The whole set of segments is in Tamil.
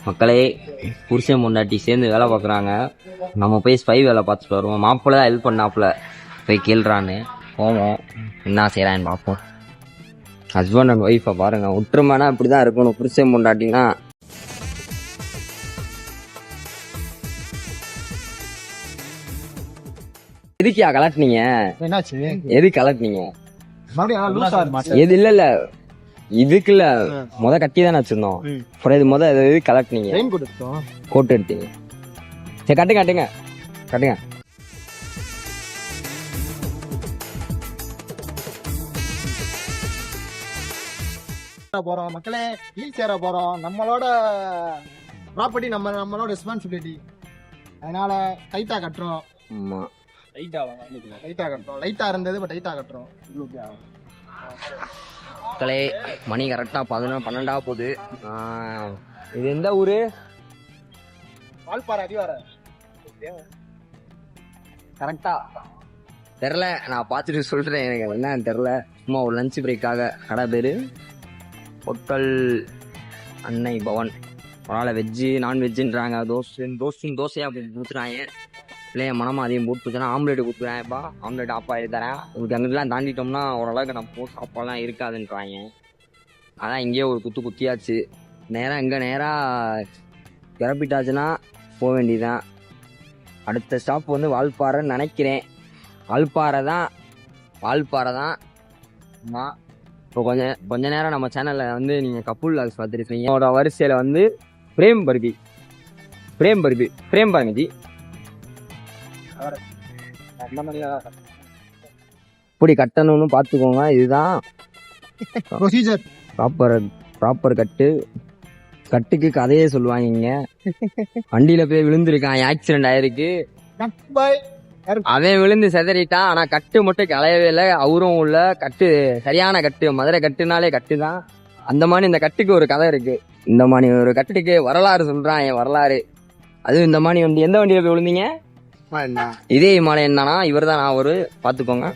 மக்களே புருஷன் பொண்டாட்டி சேர்ந்து வேலை பார்க்குறாங்க. நம்ம போய் ஸ்பை வேலை பார்த்துட்டு வருவோம். மாப்பிள்ள தான் ஹெல்ப் பண்ணாப்புல போய் கேள்றான்னு போவோம். என்ன செய்யறான்னு பார்ப்போம். ஹஸ்பண்ட் அண்ட் ஒய்ஃபை பாருங்க, ஒற்றுமைனா இப்படிதான் இருக்கணும். புருஷன் பொண்டாட்டினா எதுக்கியா கலட்டினீங்க? என்னாச்சு? எது கலட்டினீங்க? எது இல்ல இதுக்குல்ல முத கட்டி தானே வச்சிருந்தோம். அப்புறம் இது முத எது கலட்டினீங்க? கோட் எடுத்தீங்க. சரி கட்டுங்க போறோம் மக்களே. ஹில் சேர போறோம். நம்மளோட ப்ராப்பர்ட்டி, நம்மளோட ரெஸ்பான்சிபிலிட்டி. அதனால டைட்டா கட்டுறோம். ஆமா, லைட்டா கட்டுறோம். லைட்டா இருந்தது பட் டைட்டா கட்டுறோம். மக்களே மணி கரெக்டா 12 போகுது. இது எந்த ஊரு? வால்பாறை அடிவார. கரெக்டா தெரில, நான் பார்த்துட்டு சொல்றேன். எனக்கு என்னன்னு தெரில. சும்மா ஒரு லஞ்ச் பிரேக்காக கடை பேரு ஹோட்டல் அன்னை பவன். ஒரு வெஜ்ஜு நான்வெஜ்ஜுன்றாங்க. தோசையா ஊற்றுறாங்க. இல்லையா மனமா அதையும் போட்டு போச்சுன்னா ஆம்லேட்டு கொடுத்துறாங்கப்பா. ஆம்லேட் ஆஃப் ஆகி தரேன். உங்களுக்கு அங்கிட்டலாம் தாண்டிட்டோம்னா ஓரளவுக்கு நம்ம சாப்பாடுலாம் இருக்காதுன்றாங்க. அதான் இங்கேயே ஒரு குத்தியாச்சு. நேராக கிளப்பிட்டாச்சுன்னா போக வேண்டியதுதான். அடுத்த ஸ்டாப் வந்து வால்பாறைன்னு நினைக்கிறேன். வால்பாறை தான். ஆமாம். இப்போ கொஞ்ச நேரம் நம்ம சேனலில் வந்து நீங்கள் கப்புல் லாக்ஸ் பார்த்துருக்கீங்க. என்னோட வரிசையில் வந்து பிரேம் பாருங்க ஜி. இப்படி கட்டணும்னு பார்த்துக்கோங்க. இதுதான் ப்ரொசீஜர். ப்ராப்பர் கட்டுக்கு கதையே சொல்லுவாங்க. வண்டியில போய் விழுந்திருக்கான், ஆக்சிடென்ட் ஆயிருக்கு. அவன் விழுந்து செதறிட்டான். ஆனா கட்டு மட்டும் கலையவே இல்லை. அவரும் உள்ள கட்டு சரியான கட்டு. மதுரை கட்டுனாலே கட்டு தான். அந்த மாதிரி இந்த கட்டுக்கு ஒரு கதை இருக்கு. இந்த மாதிரி ஒரு கட்டுக்கு வரலாறு சொல்றான். என் வரலாறு அது இந்த மாதிரி வண்டி. எந்த வண்டியில போய் விழுந்தீங்க? இதே இமாலயன் தானா? இவர் தான். நான் ஒரு பாத்துக்கோங்க.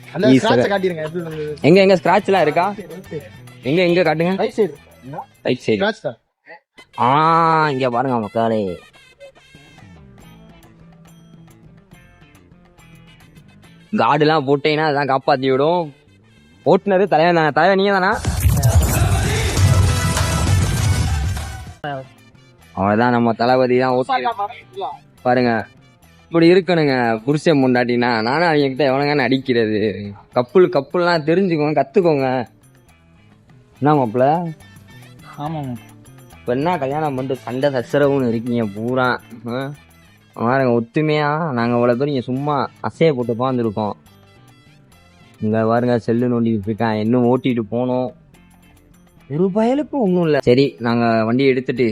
எங்க ஸ்கிராட்ச் எல்லாம் இருக்கா? எங்க காட்டுங்க. Right side. இங்க பாருங்க மக்களே. கார்டுலாம் போட்டீங்கன்னா அதான் காப்பாத்தி விடும். ஓட்டுனரு தலைவன் நீங்க தானா? அவர்தான் நம்ம தளபதி தான். பாருங்க இப்படி இருக்கணுங்க புருஷன் பொண்டாட்டினா. நானும் அவங்ககிட்ட எவனங்க அடிக்கிறது. கப்புல்லாம் தெரிஞ்சுக்கோங்க, கத்துக்கோங்க. என்ன மாப்பிள்ள? ஆமாம். இப்போ என்ன கல்யாணம் பண்ணிட்டு சண்டை சச்சரவுன்னு இருக்கீங்க பூரா. பாருங்க ஒத்துமையா நாங்கள் இவ்வளோ பேர் இங்கே சும்மா அசைய போட்டு பாந்துருக்கோம். இங்கே பாருங்க செல்லு நோண்டிட்டு இருக்கான். இன்னும் ஓட்டிட்டு போனோம். ஒரு பயலுக்கும் ஒன்றும் இல்லை. சரி நாங்கள் வண்டியை எடுத்துட்டு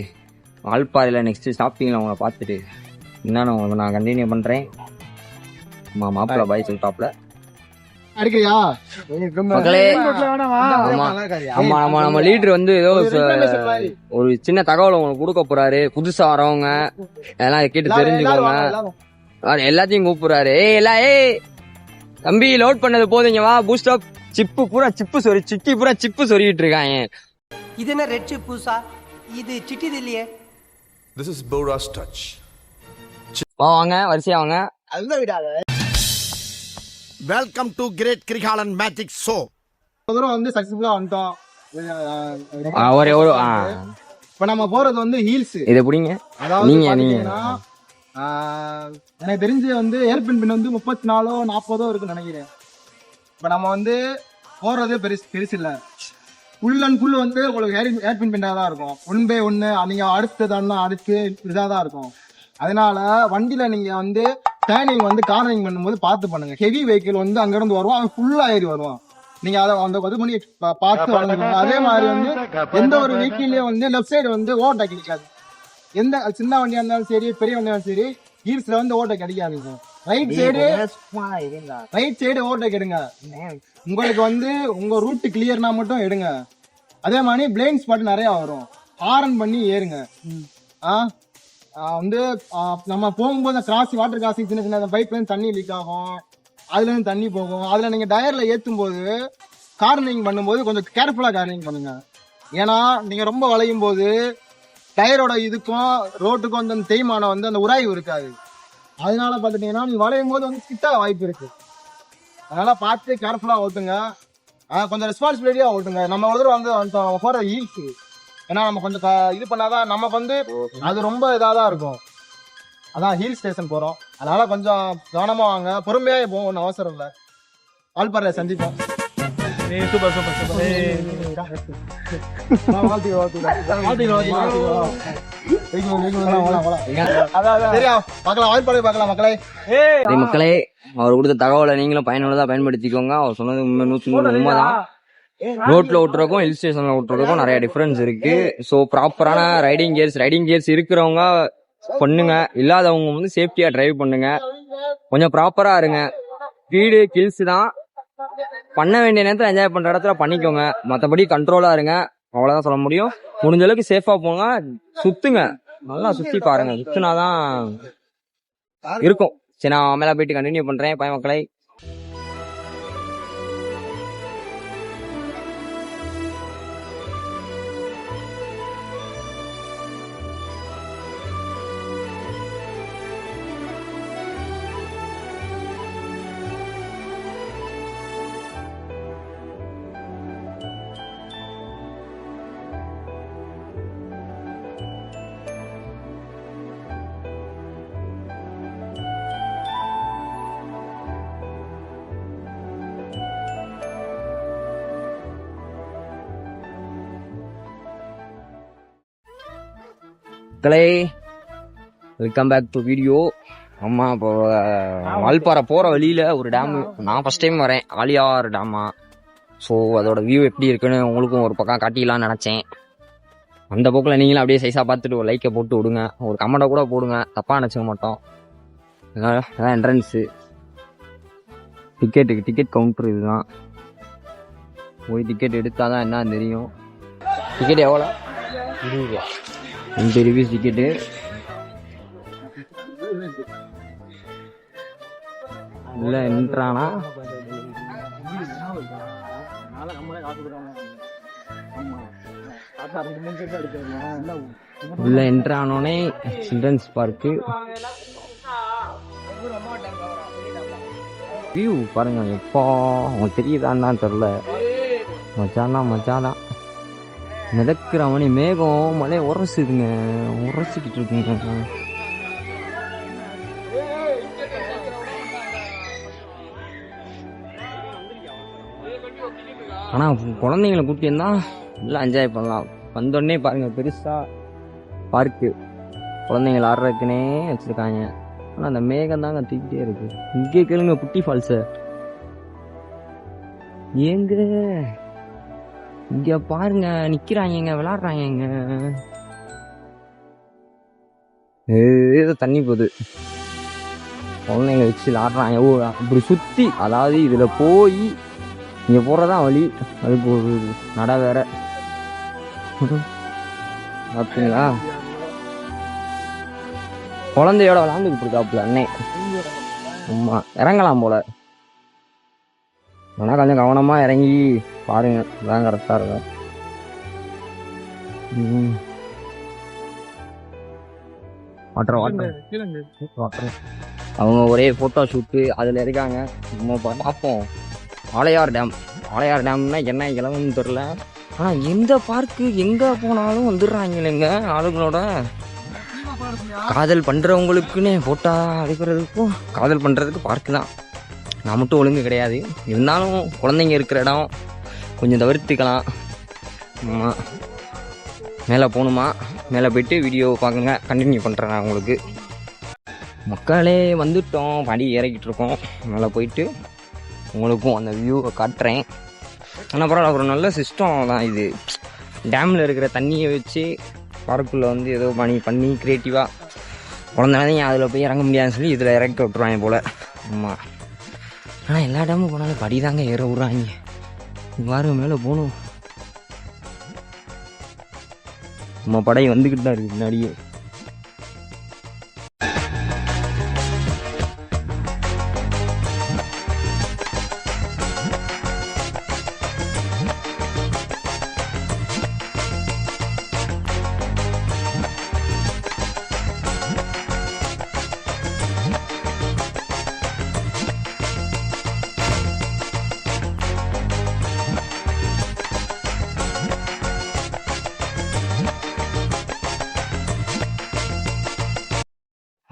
வால்பாறையில் நெக்ஸ்ட் ஸ்டாப்பிங்கில் அவங்கள பார்த்துட்டு என்னன்னு நான் கண்டினியூ பண்ணுறேன். மாப்பிள்ள பாய் சொல்லிட்டாப்ல. நம்ம லீடர் வந்து ஏதோ ஒரு சின்ன தகவல் உங்களுக்கு கொடுக்க போறாரு. புதுசா வரவங்க எல்லாம் கேட்டு தெரிஞ்சுக்கோங்க. எல்லாத்தையும் கூப்பிடுறாரு. தம்பி லோட் பண்ணது போதுங்க வா. பூஸ்ட் அப் சிப்பு பூரா சிப்பு சொருகிட்டு இருக்காங்க. இது என்ன ரெட் சிப்புசா? இது சிட்டிது இல்லையே. This is Bora's touch. வாங்க வரிசையா வாங்க. Welcome to Great Krigalan Magic Show. வந்து சக்சஸ்ஃபுல்லா வந்துட்டோம். ஒரு இப்ப நம்ம போறது வந்து ஹீல்ஸ். இது எப்படிங்க? நீங்க எனக்கு தெரிஞ்சு வந்து ஏர்பின் வந்து 34 40 இருக்குன்னு நினைக்கிறேன். இப்ப நம்ம வந்து போறது பெருசு இல்ல. ஃபுல் அண்ட் ஃபுல் வந்து உங்களுக்கு ஏர்பின் பின்னா தான் இருக்கும். 1 by 1 நீங்க அடுத்து இதாதான் இருக்கும். அதனால வண்டியில நீங்க வந்து டேர்னிங் வந்து கார்னரிங் பண்ணும்போது பார்த்து பண்ணுங்க. ஹெவி வெஹிக்கிள் வந்து அங்க இருந்து வருவோம், அவன் ஃபுல்லா ஏறி வருவான். நீங்க அதை அந்த இது பண்ணி பார்த்து வளர்ந்துக்கணும். அதே மாதிரி வந்து எந்த ஒரு வெஹிக்கிள்லயும் வந்து லெஃப்ட் சைடு வந்து ஓவர்டேக் கிடைக்காது. எந்த சின்ன வண்டியா இருந்தாலும் சரி, பெரிய வண்டியா இருந்தாலும் சரி, ஹீல்ஸ்ல வந்து ஓவர்டேக் கிடைக்காது. ரைட் சைடு ஓவர்டேக் எடுங்க. உங்களுக்கு வந்து உங்க ரூட் கிளியர்னா மட்டும் எடுங்க. அதே மாதிரி பிளைண்ட் ஸ்பாட் நிறைய வரும். ஹாரன் பண்ணி ஏறுங்க. வந்து நம்ம போகும்போது வாட்டர் கிராசிங் சின்ன பைப்ல இருந்து தண்ணி லீக் ஆகும். அதுல இருந்து தண்ணி போகும். அதுல நீங்க டயர்ல ஏத்தும் போது கார்னரிங் பண்ணும்போது கொஞ்சம் கேர்ஃபுல்லா கார்னரிங் பண்ணுங்க. ஏன்னா நீங்க ரொம்ப வளையும் போது டயரோட இதுக்கும் ரோட்டுக்கும் வந்து அந்த தேய்மானம் வந்து அந்த உராய்வு இருக்காது. அதனால பார்த்துட்டீங்கன்னா நீ வளையும் போது வந்து கிட்ட வாய்ப்பு இருக்கு. அதனால பார்த்து கேர்ஃபுல்லா ஓட்டுங்க. கொஞ்சம் ரெஸ்பான்சிபிலிட்டியா ஓட்டுங்க. நம்ம ஒரு தடவை வந்து போற ஹீல்ஸ், ஏன்னா நம்ம கொஞ்சம் இது பண்ணாதான் நமக்கு வந்து அது ரொம்ப இதாக தான் இருக்கும். அதான் ஹில் ஸ்டேஷன் போறோம், அதனால கொஞ்சம் கவனமா வாங்க, பொறுமையா போவோம், ஒன்றும் அவசரம் இல்லை. ஆல்பாறையை சந்திப்போம். மக்களே, அவர் கொடுத்த தகவலை நீங்களும் பயனுள்ளதா பயன்படுத்திக்கோங்க. அவர் சொன்னது உண்மைதான். ரோட்ல ஓட்டுறதுக்கும் ஹில் ஸ்டேஷன்ல ஓட்டுறதுக்கும் நிறைய டிஃபரன்ஸ் இருக்கு. ஸோ ப்ராப்பரான ரைடிங் கியர்ஸ் இருக்கிறவங்க பண்ணுங்க, இல்லாதவங்க வந்து சேஃப்டியா டிரைவ் பண்ணுங்க. கொஞ்சம் ப்ராப்பரா இருங்க. ஸ்பீடு கில்ஸ் தான், பண்ண வேண்டிய நேரத்தில் என்ஜாய் பண்ற இடத்துல பண்ணிக்கோங்க. மற்றபடி கண்ட்ரோலா இருங்க, அவ்வளவுதான் சொல்ல முடியும். முடிஞ்ச அளவுக்கு சேஃபா போங்க, சுத்துங்க, நல்லா சுத்தி பாருங்க. சுத்தினாதான் இருக்கும். சரி, நான் மேல போயிட்டு கண்டினியூ பண்றேன். பாய் மக்களை. Welcome back to video. ஆமா, இப்போ வால்பாறை போற வழியில ஒரு டேம் நான் ஃபர்ஸ்ட் டைம் வரேன், ஆலியார் டேமா. ஸோ அதோட வியூ எப்படி இருக்குன்னு உங்களுக்கும் ஒரு பக்கம் காட்டிடலாம்னு நினைச்சேன். அந்த போக்கில் நீங்களும் அப்படியே சைஸா பார்த்துட்டு ஒரு லைக்கை போட்டு விடுங்க, ஒரு கமெண்ட்டை கூட போடுங்க, தப்பா நினைச்சுக்க மாட்டோம். அதான் என்ட்ரன்ஸு. டிக்கெட் கவுண்டர் இதுதான். போய் டிக்கெட் எடுத்தாதான் என்ன தெரியும். டிக்கெட் எவ்வளோ? 20 ரூபா. 2 ருபீஸ் டிக்கெட்டு. உள்ள என்ட்ரானா உள்ள என்ட்ரானோனே சில்ட்ரன்ஸ் பார்க்கு வியூ பாருங்க. எப்போ உங்களுக்கு தெரியுதான்னு தெரியல. மச்சானா மிதக்கிற மணி மேகம் மழையை உரசிக்கிட்டு இருக்குங்க. ஆனா குழந்தைங்களை கூட்டி இருந்தா எல்லாம் என்ஜாய் பண்ணலாம். வந்தோடனே பாருங்க, பெருசா பார்க்கு குழந்தைங்களை ஆடுறதுக்குன்னே வச்சிருக்காங்க. ஆனா அந்த மேகம் தாங்க தூக்கிட்டே இருக்கு. இங்கே கேளுங்க குட்டி ஃபால்ஸ. ஏங்க இங்க பாருங்க, நிக்கிறாங்க, விளையாடுறாங்க. ஏதோ தண்ணி போகுது, குழந்தைங்க வச்சு விளையாடுறாங்க. ஓ, அப்படி சுத்தி, அதாவது இதுல போய் இங்க போறதான் வழி. அதுக்கு ஒரு நட வேற. அப்படிங்களா? குழந்தையோட விளாண்டுக்கிட்டு இருக்காப்புல அண்ணே. ஆமா, இறங்கலாம் போல. ஆனா கொஞ்சம் கவனமா இறங்கி பாருங்க, அதான் கரெக்டா இருக்கும். வாட்டர் அவங்க ஒரே போட்டோ ஷூட்டு அதுல இருக்காங்க. நம்ம பார்ப்போம். ஆலையார் டேம்னா என்ன கிளம்புன்னு தெரியல. ஆனா எந்த பார்க்கு எங்க போனாலும் வந்துடுறாங்க இல்லைங்க ஆளுங்களோட. காதல் பண்றவங்களுக்குன்னு போட்டா அடிக்கிறதுக்கும் காதல் பண்றதுக்கு பார்க்கு தான். நான் மட்டும் ஒழுங்கு கிடையாது, இருந்தாலும் குழந்தைங்க இருக்கிற இடம் கொஞ்சம் தவிர்த்துக்கலாம். ஆமாம், மேலே போகணுமா, மேலே போயிட்டு வீடியோ பார்க்குங்க, கண்டினியூ பண்ணுறேன் நான் உங்களுக்கு. மக்களே வந்துட்டோம், படி இறக்கிட்டு இருக்கோம். மேலே போயிட்டு உங்களுக்கும் அந்த வியூவை காட்டுறேன். ஆனால் பரவாயில்ல, ஒரு நல்ல சிஸ்டம் தான் இது. டேமில் இருக்கிற தண்ணியை வச்சு பார்க்குள்ளே வந்து ஏதோ பண்ணி க்ரியேட்டிவாக குழந்தைங்க அதில் போய் இறங்க முடியாதுன்னு சொல்லி இதில் இறக்கி விட்டுருவாங்க போல். ஆமாம், ஆனால் எல்லா டேமும் போனாலும் படி தாங்க ஏற விட்றாங்க. வாரம் மேலே போகணும். நம்ம படை வந்துக்கிட்டு தான் இருக்குது முன்னாடியே.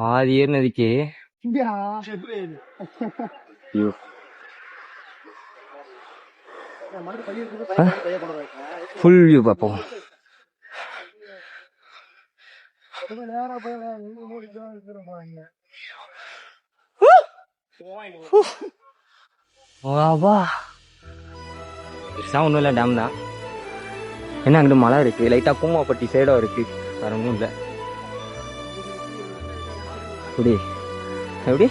பாதி ஏறினதுக்கே ஐயோ. ஃபுல் வியூ பார்ப்போம். ஒன்றும் இல்லை, டேம் தான். என்ன அங்கிட்டு மழை இருக்கு, லைட்டா பூமாப்பட்டி சைடும் இருக்கு, வேற ஒன்றும் இல்லை. எப்படி எப்படி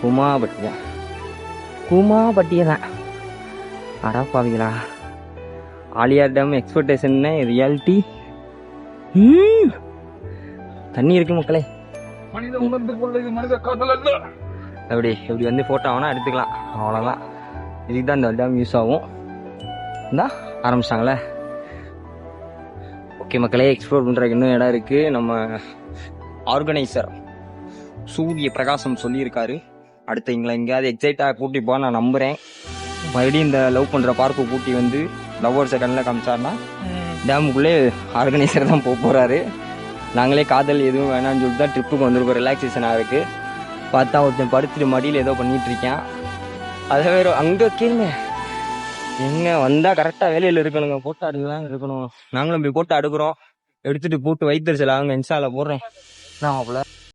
குமாபட்டியா? குமாபட்டியா தான். அடா பாவீங்களா, ஆலியார் டேம் எக்ஸ்பெக்டேஷன் ரியாலிட்டி. தண்ணி இருக்கு மக்களே. அப்படி இப்படி வந்து ஃபோட்டோ வேணா எடுத்துக்கலாம், அவ்வளோதான். இதுக்கு தான் இந்த டேம் யூஸ் ஆகும். இந்தா ஆரம்பிச்சிட்டாங்களே. ஓகே மக்களே, எக்ஸ்ப்ளோர் பண்ணுறதுக்கு இன்னும் இடம் இருக்குது. நம்ம ஆர்கனைசர் சூரிய பிரகாசம் சொல்லியிருக்காரு, அடுத்து எங்களை எங்கேயாவது எக்ஸைட்டாக கூட்டி போக நான் நம்புகிறேன். மறுபடியும் இந்த லவ் பண்ணுற பார்க்கு கூட்டி வந்து லவ்வர்ஸை கண்ணில் காமிச்சார்னா டேமுக்குள்ளே ஆர்கனைசர் தான் போக போகிறாரு. நாங்களே காதல் எதுவும் வேணான்னு சொல்லிட்டு தான் ட்ரிப்புக்கு வந்திருக்கோம், ரிலாக்ஸேஷனாக இருக்குது. பார்த்தா ஒருத்தன் படுத்துட்டு மடியில் ஏதோ பண்ணிகிட்டு இருக்கேன். அதை வேறு அங்கே கேளுங்க, எங்கே வந்தால் கரெக்டாக வேலையில் இருக்கணுங்க, போட்டோ எடுக்கலாம் இருக்கணும். நாங்களும் போய் போட்டோ எடுக்கிறோம், எடுத்துகிட்டு போட்டு வைத்தறிச்சல் அவங்க இன்ஸ்டாவில் போடுறேன். நான் அவ்வளோ